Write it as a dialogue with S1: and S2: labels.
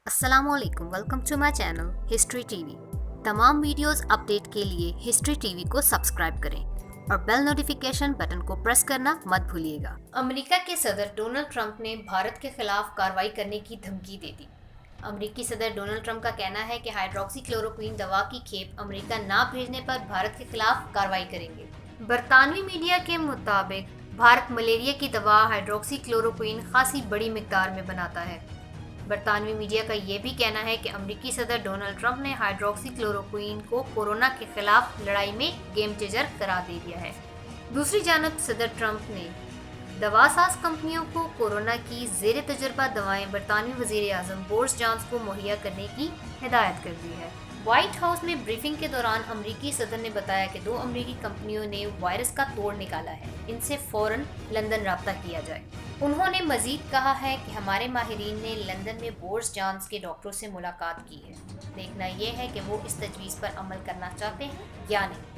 S1: अस्सलाम वालेकुम, welcome to my channel history TV. तमाम वीडियोस अपडेट के लिए हिस्ट्री टीवी को सब्सक्राइब करें और बेल नोटिफिकेशन बटन को प्रेस करना मत भूलिएगा। अमेरिका के सदर डोनाल्ड ट्रंप ने भारत के खिलाफ कार्रवाई करने की धमकी दे दी। अमेरिकी सदर डोनाल्ड ट्रंप का कहना है कि हाइड्रोक्सी क्लोरोक्वीन दवा की खेप अमेरिका ना भेजने पर भारत के खिलाफ कार्रवाई करेंगे। बरतानवी मीडिया के मुताबिक भारत मलेरिया की दवा हाइड्रोक्सी क्लोरोक्वीन खासी बड़ी मिकदार में बनाता है। बरतानवी मीडिया का ये भी कहना है कि अमेरिकी सदर डोनाल्ड ट्रंप ने हाइड्रोक्सी क्लोरोक्वीन को कोरोना के खिलाफ लड़ाई में गेम चेंजर करार दे दिया है। दूसरी जानब सदर ट्रंप ने दवासाज कंपनियों को कोरोना की ज़ेर तजुर्बा दवाएं बरतानवी वज़ीर आज़म बोरिस जॉनसन को मुहैया करने की हिदायत कर दी है। व्हाइट हाउस में ब्रीफिंग के दौरान अमेरिकी सदर ने बताया कि 2 अमेरिकी कंपनियों ने वायरस का तोड़ निकाला है, इनसे फ़ौरन लंदन रब्ता किया जाए। उन्होंने मजीद कहा है कि हमारे माहिरीन ने लंदन में बोरिस जॉनसन के डॉक्टरों से मुलाकात की है। देखना यह है कि वो इस तजवीज़ पर अमल करना चाहते हैं या नहीं।